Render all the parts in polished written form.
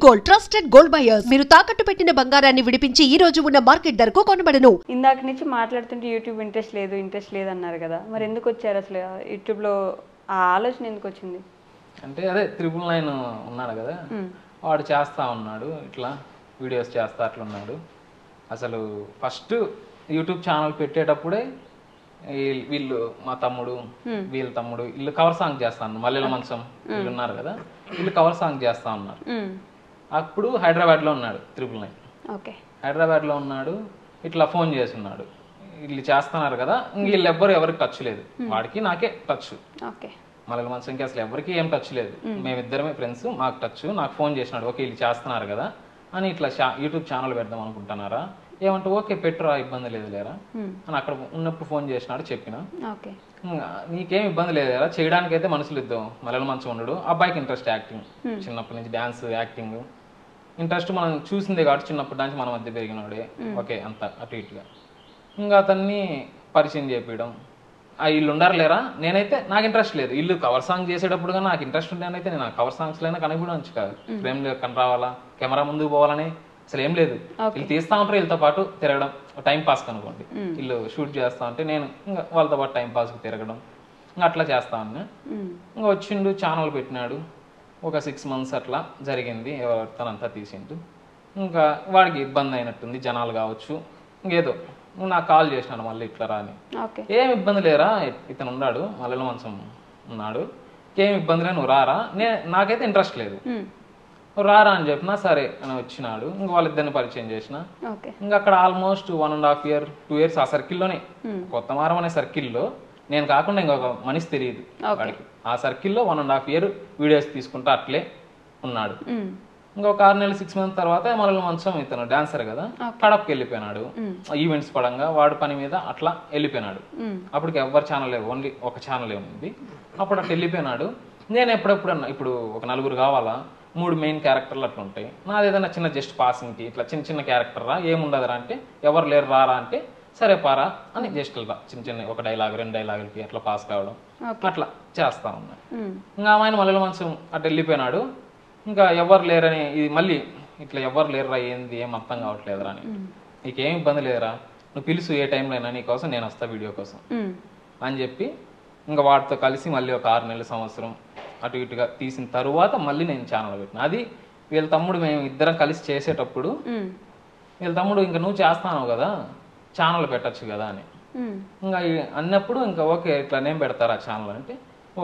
Gold trusted gold buyers మీరు తాకట్టు పెట్టిన బంగారాన్ని విడిపించి ఈ రోజు ఉన్న మార్కెట్ ధరకు కొనబడను. ఇందాక నుంచి మాట్లాడుతుంటే యూట్యూబ్ ఇంట్రెస్ట్ లేదు అన్నారు కదా, మరి ఎందుకు వచ్చారు అసలు యూట్యూబ్లో? ఆ ఆలోచన ఎందుకు వచ్చింది? అంటే అదే 999 ఉన్నాడు కదా, వాడు చేస్తా ఉన్నాడు, ఇట్లా వీడియోస్ చేస్తా అట్లా ఉన్నాడు. అసలు ఫస్ట్ యూట్యూబ్ ఛానల్ పెట్టేటప్పుడే వీళ్ళు మా తమ్ముడు వీళ్ళ తమ్ముడు వీళ్ళు కవర్ సాంగ్ చేస్తాను, మల్లెల మంచం వీళ్ళు ఉన్నారు కదా, వీళ్ళు కవర్ సాంగ్ చేస్తా ఉన్నారు. అప్పుడు హైదరాబాద్లో ఉన్నాడు 999. హైదరాబాద్లో ఉన్నాడు, ఇట్లా ఫోన్ చేసి ఉన్నాడు, వీళ్ళు చేస్తున్నారు కదా, వీళ్ళు ఎవరికి టచ్ లేదు, వాడికి నాకే టచ్. మల్లెల మంచంకి అసలు ఎవరికి ఏం టచ్ లేదు, మేమిద్దరమే ఫ్రెండ్స్, మాకు టచ్. నాకు ఫోన్ చేసినాడు, ఓకే వీళ్ళు చేస్తున్నారు కదా అని, ఇట్లా యూట్యూబ్ ఛానల్ పెడదాం అనుకుంటున్నారా ఏమంటే, ఓకే పెట్టురా ఇబ్బంది లేదు లేరా అని అక్కడ ఉన్నప్పుడు ఫోన్ చేసినాడు. చెప్పిన నీకేం ఇబ్బంది లేదు లేరా, చేయడానికి అయితే మనుషులు ఇద్దాం. మల్లెల మంచం ఉండడు, అబ్బాయికి ఇంట్రెస్ట్ యాక్టింగ్, చిన్నప్పటి నుంచి డాన్స్ యాక్టింగ్ ఇంట్రెస్ట్, మనం చూసిందే కాబట్టి చిన్నప్పటి నుంచి మన మధ్య పెరిగినాడే, ఓకే అంత అటు ఇటుగా. ఇంకా అతన్ని పరిచయం చేపించడం, ఆ ఇల్లు ఉండారు లేరా, నేనైతే నాకు ఇంట్రెస్ట్ లేదు, ఇల్లు కవర్ సాంగ్ చేసేటప్పుడు కానీ నాకు ఇంట్రెస్ట్ ఉండేనైతే నేను కవర్ సాంగ్స్లో కనిపించడం కాదు, ఫ్రేమ్లో కని రావాలా, కెమెరా ముందుకు పోవాలని అసలు ఏం లేదు. వీళ్ళు తీస్తా ఉంటారు, వీళ్ళతో పాటు తిరగడం టైం పాస్ కనుకోండి, వీళ్ళు షూట్ చేస్తా ఉంటే నేను ఇంకా వాళ్ళతో పాటు టైం పాస్కి తిరగడం, ఇంకా అట్లా చేస్తా ఉన్నా. ఇంకా వచ్చిండు, ఛానల్ పెట్టినాడు, ఒక 6 months అట్లా జరిగింది, తనంతా తీసిండు. ఇంకా వాడికి ఇబ్బంది అయినట్టుంది, జనాలు కావచ్చు ఇంకేదో, నాకు కాల్ చేసినాడు మళ్ళీ ఇట్లా రాని, ఏం ఇబ్బంది లేరా, ఇతను ఉన్నాడు మల్లెల మంచం ఉన్నాడు, ఏం ఇబ్బంది లేదు, నువ్వు రారా, నాకైతే ఇంట్రెస్ట్ లేదు, రారా అని చెప్పినా సరే అని వచ్చినాడు. ఇంకా వాళ్ళిద్దరిని పరిచయం చేసిన. ఇంకా అక్కడ ఆల్మోస్ట్ 1.5 years 2 years ఆ సర్కిల్లోనే, కొత్తమారం అనే సర్కిల్లో నేను కాకుండా ఇంకొక మనిషి తెలియదు వాడికి, ఆ సర్కిల్లో 1.5 years వీడియోస్ తీసుకుంటా అట్లే ఉన్నాడు. ఇంకొక 6 నెలలు 6 months తర్వాత మల్లెల మంచం ఇతను డాన్సర్ కదా, కడపకి వెళ్ళిపోయినాడు ఈవెంట్స్ పడంగా, వాడు పని మీద అట్లా వెళ్ళిపోయినాడు. అప్పటికి ఎవరి ఛానల్ లేవు, ఓన్లీ ఒక ఛానల్ ఉంది. అప్పుడు అట్లా వెళ్ళిపోయినాడు. నేను ఎప్పుడెప్పుడన్నా ఇప్పుడు ఒక 4 కావాలా, 3 మెయిన్ క్యారెక్టర్లు అట్లా ఉంటాయి, నాది ఏదైనా చిన్న జస్ట్ పాసింగ్కి ఇట్లా చిన్న క్యారెక్టర్ రా, ఏముండదురా అంటే, ఎవరు లేరు రారా అంటే, సరే పారా అని జస్ట్ రా, చిన్న ఒక డైలాగ్ 2 dialogues అట్లా పాస్ కావడం అట్లా చేస్తా ఉన్నా. ఇంకా ఆయన మల్లెల మంచం అట్లా వెళ్ళిపోయినాడు. ఇంకా ఎవరు లేరని, ఇది మళ్ళీ ఇట్లా ఎవరు లేరురా, ఏంది ఏం అర్థం కావట్లేదురా అని, నీకేం ఇబ్బంది లేదురా, నువ్వు పిలుసు ఏ టైంలో అయినా నీకోసం నేను వస్తా వీడియో కోసం అని చెప్పి, ఇంకా వాటితో కలిసి మళ్ళీ ఒక 6 నెలల సంవత్సరం అటు ఇటుగా తీసిన తరువాత మళ్ళీ నేను ఛానల్ పెట్టిన. అది వీళ్ళ తమ్ముడు మేము ఇద్దరం కలిసి చేసేటప్పుడు, వీళ్ళ తమ్ముడు ఇంకా నువ్వు చేస్తాను కదా ఛానల్ పెట్టచ్చు కదా అని ఇంకా అన్నప్పుడు, ఇంకా ఓకే ఇట్లా నేను పెడతారా ఛానల్ అంటే,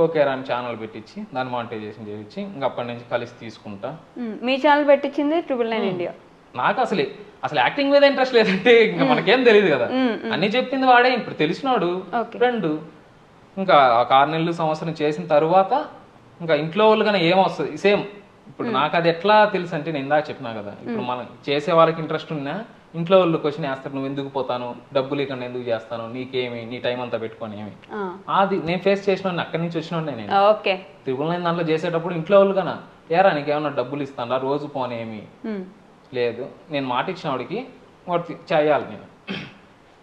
ఓకే రా అని ఛానల్ పెట్టించి దాన్ని మానిటైజేషన్ చేయించి, ఇంకా అప్పటి నుంచి కలిసి తీసుకుంటా. మీ ఛానల్ పెట్టించింది 999 ఇండియా. నాకు అసలు యాక్టింగ్ మీద ఇంట్రెస్ట్ లేదంటే ఇంకా మనకేం తెలియదు కదా, అన్ని చెప్పింది వాడే, ఇప్పుడు తెలిసినాడు ఫ్రెండ్. ఇంకా 6 నెలలు సంవత్సరం చేసిన తరువాత ఇంకా ఇంట్లో వాళ్ళు కానీ ఏమొస్తుంది సేమ్. ఇప్పుడు నాకు అది ఎట్లా తెలుసు అంటే, నేను ఇందాక చెప్పినా కదా, ఇప్పుడు మనం చేసే వాళ్ళకి ఇంట్రెస్ట్ ఉన్నా ఇంట్లో వాళ్ళు క్వశ్చన్ వేస్తారు, నువ్వు ఎందుకు పోతాను, డబ్బులు ఇక్కడ ఎందుకు చేస్తాను, నీకేమి, నీ టైం అంతా పెట్టుకొని ఏమి. అది నేను ఫేస్ చేసిన, అక్కడి నుంచి వచ్చిన నేను 999 దాంట్లో చేసేటప్పుడు ఇంట్లో వాళ్ళు కన్నా, ఏరా నీకేమన్నా డబ్బులు ఇస్తాను రోజు పోనేమి లేదు, నేను మాట ఇచ్చిన వాడికి వాడు చేయాలి, నేను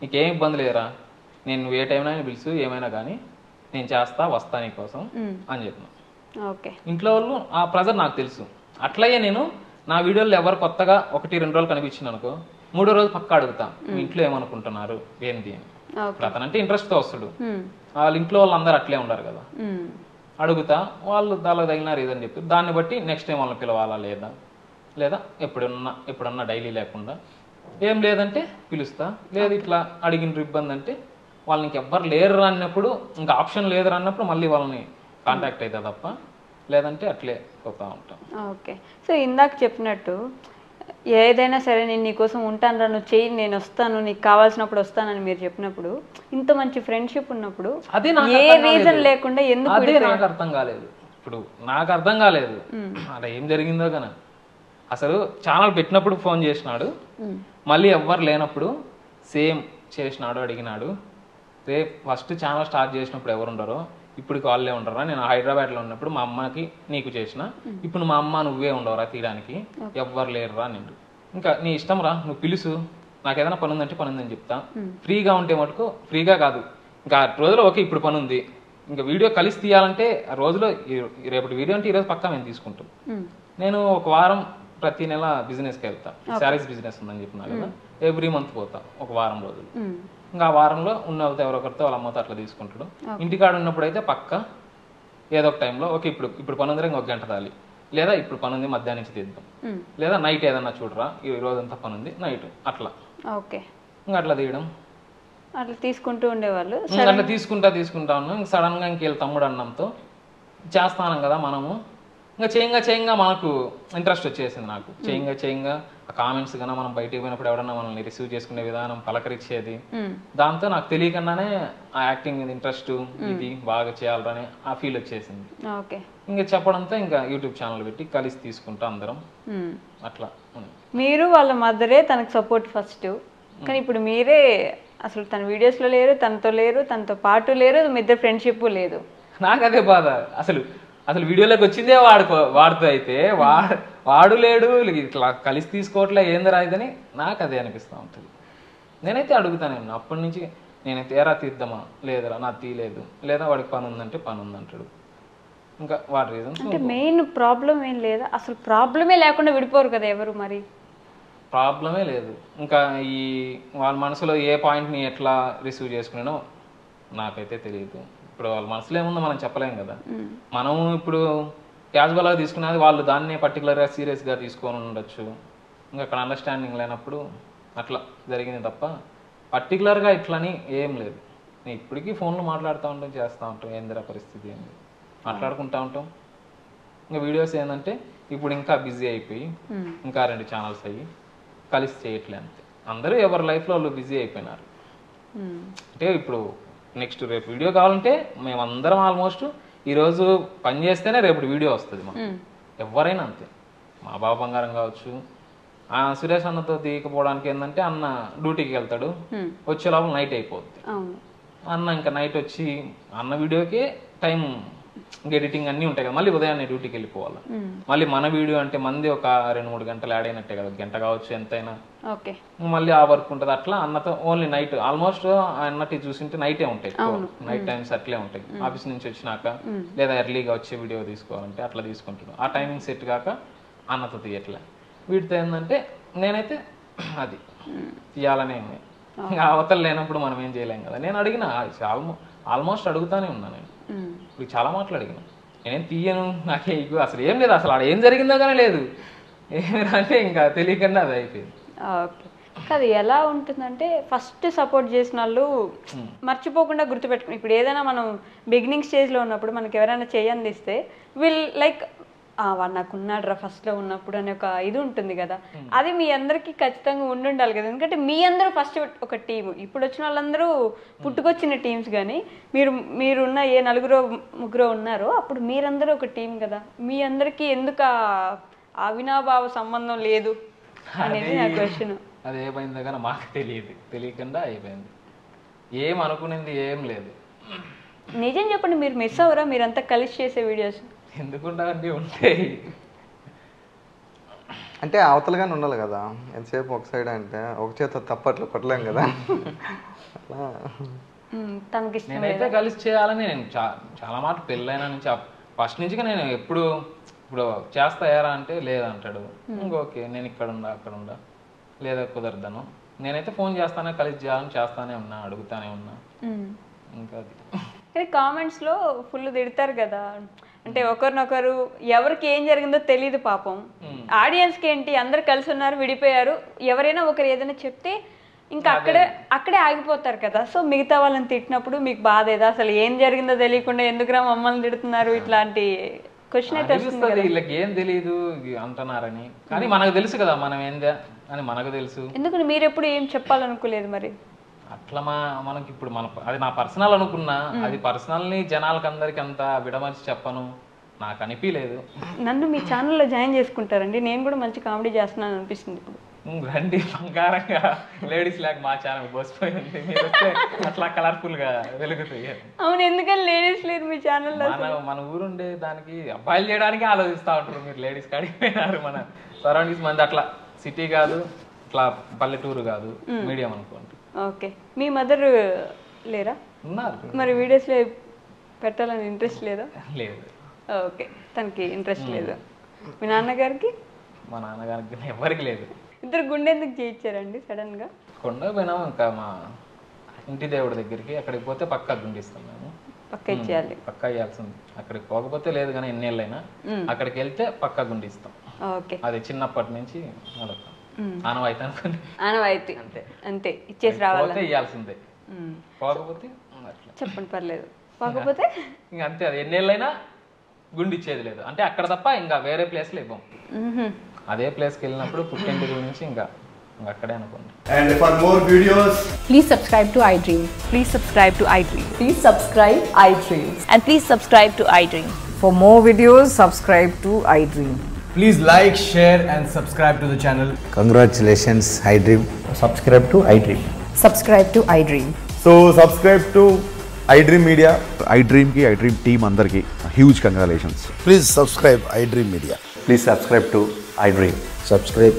నీకేం ఇబ్బంది లేరా, నేను ఏ టైం అయినా పిలుసు ఏమైనా కానీ నేను చేస్తా వస్తా నీకోసం అని చెప్పిన. ఇంట్లో వాళ్ళు ఆ ప్రెజర్ నాకు తెలుసు. అట్లయ్యే నేను నా వీడియోలో ఎవరు కొత్తగా 1-2 రోజులు కనిపించింది అనుకో, 3వ రోజు పక్క అడుగుతా, మీ ఇంట్లో ఏమనుకుంటున్నారు ఏంటి అని. అతనంటే ఇంట్రెస్ట్తో వస్తాడు, వాళ్ళ ఇంట్లో వాళ్ళు అందరు అట్లే ఉండరు కదా, అడుగుతా, వాళ్ళు దానికి తగిన రీజన్ చెప్పి దాన్ని బట్టి నెక్స్ట్ టైం వాళ్ళని పిలవాలా లేదా ఎప్పుడన్నా డైలీ లేకుండా, ఏం లేదంటే పిలుస్తా, లేదు ఇట్లా అడిగిన ఇబ్బంది అంటే, వాళ్ళకి ఎవ్వరు లేరు అన్నప్పుడు, ఇంకా ఆప్షన్ లేదు అన్నప్పుడు మళ్ళీ వాళ్ళని కాంటాక్ట్ అవుతా తప్ప, లేదంటే అట్లే పోతా ఉంటాం. ఓకే, సో ఇందాక చెప్పినట్టు ఏదైనా సరే నేను నీకోసం ఉంటాను రా, నువ్వు చెయ్యి, నేను వస్తాను, నీకు కావాల్సినప్పుడు వస్తానని మీరు చెప్పినప్పుడు, ఇంత మంచి ఫ్రెండ్షిప్ ఉన్నప్పుడు ఏ రీజన్ లేకుండా ఎందుకు? అదే నాకు అర్థం కాలేదు, ఇప్పుడు నాకు అర్థం కాలేదు అలా ఏం జరిగిందో కానీ. అసలు ఛానల్ పెట్టినప్పుడు ఫోన్ చేసినాడు, మళ్ళీ ఎవ్వరు లేనప్పుడు సేమ్ చేసినాడు, అడిగినాడు, రేపు ఫస్ట్ ఛానల్ స్టార్ట్ చేసినప్పుడు ఎవరు ఉండరో ఇప్పుడు వాళ్ళే ఉండరా, నేను హైదరాబాద్లో ఉన్నప్పుడు మా అమ్మకి నీకు చేసిన, ఇప్పుడు మా అమ్మ నువ్వే ఉండవరా తీయడానికి, ఎవ్వరు లేరురా నిండు, ఇంకా నీ ఇష్టం రా, నువ్వు పిలుసు, నాకు ఏదైనా పని ఉందంటే పని ఉందని చెప్తా, ఫ్రీగా ఉంటే మటుకు ఫ్రీగా కాదు, ఇంకా రోజులో ఓకే ఇప్పుడు పని ఉంది, ఇంకా వీడియో కలిసి తీయాలంటే ఆ రోజులో రేపటి వీడియో అంటే ఈరోజు పక్కా మేము తీసుకుంటాం. నేను ఒక వారం ప్రతి నెల బిజినెస్కి వెళ్తా, శారీస్ బిజినెస్ ఉందని చెప్పినా కదా, ఎవ్రీ మంత్ పోతా ఒక వారం రోజులు. ఇంకా ఆ వారంలో ఉన్న వాళ్ళతో ఎవరొకరితో వాళ్ళ అమ్మతో అట్లా తీసుకుంటాడు. ఇంటికాడ ఉన్నప్పుడు అయితే పక్క ఏదో ఒక టైంలో ఓకే ఇప్పుడు పని ఉంది, ఇంకొక గంట తాలి, లేదా ఇప్పుడు పని ఉంది మధ్యాహ్నం నుంచి తీద్దాం, లేదా నైట్ ఏదన్నా చూడరా ఈ రోజంతా పని ఉంది నైట్ అట్లా. ఓకే, ఇంకా అట్లా తీయడం, అట్లా తీసుకుంటూ ఉండేవాళ్ళు. అట్లా తీసుకుంటా ఉన్నాం. ఇంక సడన్గా ఇంక వీళ్ళ తమ్ముడు అన్నంతో చేస్తానం కదా మనము, ఇంకా చేయంగా మనకు ఇంట్రెస్ట్ వచ్చేసింది. నాకు చేయంగా ఆ కామెంట్స్ కన్నా మనం బయటికి పోయినప్పుడు ఎవడన్నా మనల్ని రిసీవ్ చేసుకునే విధానం, పలకరించేది, దాంతో నాకు తెలియకుండానే ఆ యాక్టింగ్ మీద ఇంట్రెస్ట్, ఇది బాగా చేయాలని ఆ ఫీల్ వచ్చేసింది. ఇంకా చెప్పడంతో ఇంకా యూట్యూబ్ ఛానల్ పెట్టి కలిసి తీసుకుంటా అందరం అట్లా. మీరు వాళ్ళ మదరే తనకు సపోర్ట్ ఫస్ట్, కానీ ఇప్పుడు మీరే అసలు తన వీడియోస్లో లేరు, తనతో లేరు, తనతో పాటు లేరు, మీ ఇద్దరు ఫ్రెండ్షిప్ లేదు. నాకు అదే బాధ. అసలు వీడియోలోకి వచ్చిందే వాడుతూ అయితే వాడు లేడు, ఇట్లా కలిసి తీసుకోవట్లే ఏందిరా ఇదని నాకు అదే అనిపిస్తూ ఉంటుంది. నేనైతే అడుగుతాను అప్పటి నుంచి, నేనైతే ఏరా తీద్దామా, లేదురా నాకు తీయలేదు, లేదా వాడికి పని ఉందంటే పని ఉందంటాడు. ఇంకా వాడి రీజన్స్. అంటే మెయిన్ ప్రాబ్లం ఏం లేదా, అసలు ప్రాబ్లమే లేకుండా విడిపోరు కదా ఎవరు, మరి ప్రాబ్లమే లేదు. ఇంకా ఈ వాళ్ళ మనసులో ఏ పాయింట్ని ఎట్లా రిసీవ్ చేసుకున్నానో నాకైతే తెలియదు. ఇప్పుడు వాళ్ళ మనసులో ఏముందో మనం చెప్పలేం కదా. మనం ఇప్పుడు క్యాజువల్గా తీసుకున్నది వాళ్ళు దాన్నే పర్టికులర్గా సీరియస్గా తీసుకొని ఉండొచ్చు. ఇంకా అక్కడ అండర్స్టాండింగ్ లేనప్పుడు అట్లా జరిగింది తప్ప పర్టికులర్గా ఇట్లని ఏం లేదు. నేను ఇప్పటికీ ఫోన్లో మాట్లాడుతూ ఉంటాం, చేస్తూ ఉంటాం, ఏందిరా పరిస్థితి ఏంది మాట్లాడుకుంటూ ఉంటాం. ఇంకా వీడియోస్ ఏంటంటే ఇప్పుడు ఇంకా బిజీ అయిపోయి ఇంకా 2 ఛానల్స్ అయ్యి కలిసి చేయట్లే అంతే. అందరూ ఎవరి లైఫ్లో వాళ్ళు బిజీ అయిపోయినారు. అంటే ఇప్పుడు నెక్స్ట్ రేపు వీడియో కావాలంటే మేమందరం ఆల్మోస్ట్ ఈరోజు పని చేస్తేనే రేపు వీడియో వస్తుంది మాకు. ఎవరైనా అంతే, మా బాబు బంగారం కావచ్చు. సురేష్ అన్నతో తీయకపోవడానికి ఏంటంటే అన్న డ్యూటీకి వెళ్తాడు, వచ్చే లోపల నైట్ అయిపోద్ది. అన్న ఇంకా నైట్ వచ్చి అన్న వీడియోకి టైం ఎడిటింగ్ అన్నీ ఉంటాయి కదా, మళ్ళీ ఉదయాన్నే డ్యూటీకి వెళ్ళిపోవాలి. మళ్ళీ మన వీడియో అంటే మంది ఒక 2-3 గంటలు యాడ్ అయినట్టే కదా, గంట కావచ్చు ఎంతైనా. మళ్ళీ ఆ వర్క్ ఉంటుంది. అట్లా అన్నతో ఓన్లీ నైట్ ఆల్మోస్ట్ అన్నటి చూసింటే నైటే ఉంటాయి, నైట్ టైమ్స్ అట్లే ఉంటాయి. ఆఫీస్ నుంచి వచ్చినాక లేదా ఎర్లీగా వచ్చే వీడియో తీసుకోవాలంటే అట్లా తీసుకుంటాడు. ఆ టైమింగ్ సెట్ కాక అన్నతో తీయట్లే. వీటితో ఏంటంటే నేనైతే అది తీయాలనే ఉన్నాయి. ఇంకా అవతల లేనప్పుడు మనం ఏం చేయలేం కదా. నేను అడిగిన ఆల్మోస్ట్ అడుగుతానే ఉన్నా. నేను ఇప్పుడు చాలా మాటలు అడిగిన, నేనేం తీయను, నాకే అసలు ఏం లేదు, అసలు ఆడ ఏం జరిగిందో కానీ లేదు, ఏమంటే ఇంకా తెలియకుండా అది అయిపోయింది. ఓకే, అది ఎలా ఉంటుందంటే ఫస్ట్ సపోర్ట్ చేసిన వాళ్ళు మర్చిపోకుండా గుర్తుపెట్టుకుని, ఇప్పుడు ఏదైనా మనం బిగినింగ్ స్టేజ్లో ఉన్నప్పుడు మనకి ఎవరైనా చేయందిస్తే లైక్ వాడు నాకు ఉన్నాడు రా ఫస్ట్లో ఉన్నప్పుడు అనే ఒక ఇది ఉంటుంది కదా, అది మీ అందరికీ ఖచ్చితంగా ఉండాలి కదా. ఎందుకంటే మీ అందరూ ఫస్ట్ ఒక టీము, ఇప్పుడు వచ్చిన వాళ్ళందరూ పుట్టుకొచ్చిన టీమ్స్, కానీ మీరున్న ఏ 4-3 ఉన్నారో అప్పుడు మీరందరూ ఒక టీం కదా. మీ అందరికీ ఎందుకు అవినాభావ సంబంధం లేదు అనేది నా క్వశ్చన్. అది ఏమైందో కానీ మాకు తెలియకుండా అయిపోయింది. ఏం అనుకునేది ఏం లేదు. నిజం చెప్పండి, మీరు మిస్ అవ్వరా మీరంతా కలిసి చేసే వీడియోస్? ఎందుకుంటాయండి, ఉంటాయి. అంటే అవతలగానే ఉండాలి కదా, ఎంతసేపు ఒక సైడ్ అంటే ఒక చేత తప్పట్లు కొట్టలేం కదా. తనకి నేనైతే కలిసి చేయాలని నేను చాలా మాట పెళ్ళైనా నుంచి ఫస్ట్ నుంచి నేను ఇప్పుడు చేస్తాయారా అంటే లేదంటాడు. ఇంకోకే నేను ఇక్కడ ఉండా అక్కడ ఉండా, లేదా కుదరదను. నేనైతే ఫోన్ చేస్తానే, కలిసి చేయాలని చేస్తానే ఉన్నా, అడుగుతానే ఉన్నా. ఇంకా కానీ కామెంట్స్లో ఫుల్ తిడతారు కదా, అంటే ఒకరినొకరు ఎవరికి ఏం జరిగిందో తెలియదు పాపం. ఆడియన్స్కి ఏంటి, అందరు కలిసి ఉన్నారు విడిపోయారు, ఎవరైనా ఒకరు ఏదైనా చెప్తే ఇంకా అక్కడే ఆగిపోతారు కదా. సో మిగతా వాళ్ళని తిట్టినప్పుడు మీకు బాధ ఏదా, అసలు ఏం జరిగిందో తెలియకుండా ఎందుకురా మమ్మల్ని తిడుతున్నారు, ఇట్లాంటి క్వశ్చన్ అయితే వస్తుంది. వీళ్ళకి ఏం తెలియదు అంటున్నారని, కానీ మనకు తెలుసు కదా మనం ఏందా అని మనకు తెలుసు. ఎందుకు మీరు ఎప్పుడు ఏం చెప్పాలనుకోలేదు మరి? అట్లా మనకి ఇప్పుడు అది నా పర్సనల్ అనుకున్నా, అది పర్సనల్ని జనాలకు అందరికి అంత విడమర్చి చెప్పను, నాకు అనిపించలేదు. నన్ను మీ ఛానల్లో జాయిన్ చేసుకుంటారండి, నేను కూడా మంచి కామెడీ చేస్తున్నాను అనిపిస్తుంది ఇప్పుడు. రండి, బంగారంగా లేడీస్ లాగా మా ఛానల్ బోసిపోయింది, మీరు వస్తే అట్లా కలర్ఫుల్ గా వెలుగుతాయి. అవును, ఎందుకని లేడీస్ లేదు మీ ఛానల్లో? మన ఊరుండే దానికి అబ్బాయిలు చేయడానికి ఆలోచిస్తూ ఉంటారు, మీరు లేడీస్ అడిగిపోయినారు. మన సరౌండింగ్స్ మంది అట్లా సిటీ కాదు, ఇట్లా పల్లెటూరు కాదు, మీడియం అనుకోండి. ఓకే, మీ మదర్ లేరా? ఉన్నారు. మరి వీడియోస్లో పెట్టాలని ఇంట్రెస్ట్ లేదా? లేదు. ఓకే, తనకి ఇంట్రెస్ట్ లేదు. మీ నాన్నగారికి? మా నాన్నగారికి ఎవరికి లేదు. ఇద్దరు గుండె ఎందుకు చేయించారండి సడన్గా? కొండ పోయినాము ఇంకా మా ఇంటి దేవుడి దగ్గరికి, అక్కడికి పోతే పక్కా గుండిస్తాం మేము. పక్క ఇచ్చేయాలి. పక్కా ఇవ్వాల్సింది. అక్కడికి పోకపోతే లేదు కానీ ఎన్నేళ్ళైనా అక్కడికి వెళ్తే పక్కా గుండిస్తాం. ఓకే, అది చిన్నప్పటి నుంచి అదొక ఆనవాయితీ అనుకోండి. ఆనవాయితీ అంతే ఇచ్చేసి రావాలి. ఇవ్వాల్సిందే, పోకపోతే అట్లా చెప్పండి పర్లేదు. పోకపోతే ఇంకా అంతే, అది ఎన్నేళ్ళైనా గుండి ఇచ్చేది లేదు. అంటే అక్కడ తప్ప ఇంకా వేరే ప్లేస్లో ఇవ్వం. అదే ప్లేస్కి వెళ్ళినప్పుడు పుట్టింటి నుంచి ఇంకా అక్కడే అనుకోండి. And for more videos, Please subscribe to iDream. Please subscribe to iDream. Please subscribe iDream. And please subscribe to iDream. For more videos, subscribe to iDream. please like, share and subscribe to the channel. Congratulations, iDream. Subscribe to iDream. Subscribe to iDream. So subscribe to iDream Media. iDream ki iDream team andarki huge congratulations. Please subscribe iDream Media. Please subscribe to iDream. Subscribe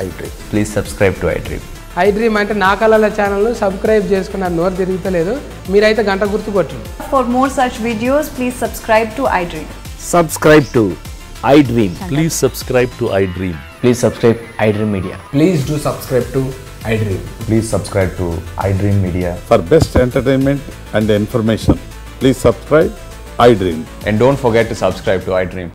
iDream. Please subscribe to iDream. iDream అంటే నా కళల ఛానల్ను subscribe చేసుకున్న నోరు తిరుగుతలేదు, మీరైతే గంట గుర్తు కొట్టండి. For more such videos, please subscribe to iDream. Subscribe to iDream. Please subscribe to iDream. Please subscribe iDream Media. Please do subscribe to iDream. Please subscribe to iDream Media. For best entertainment and information, please subscribe iDream. And don't forget to subscribe to iDream.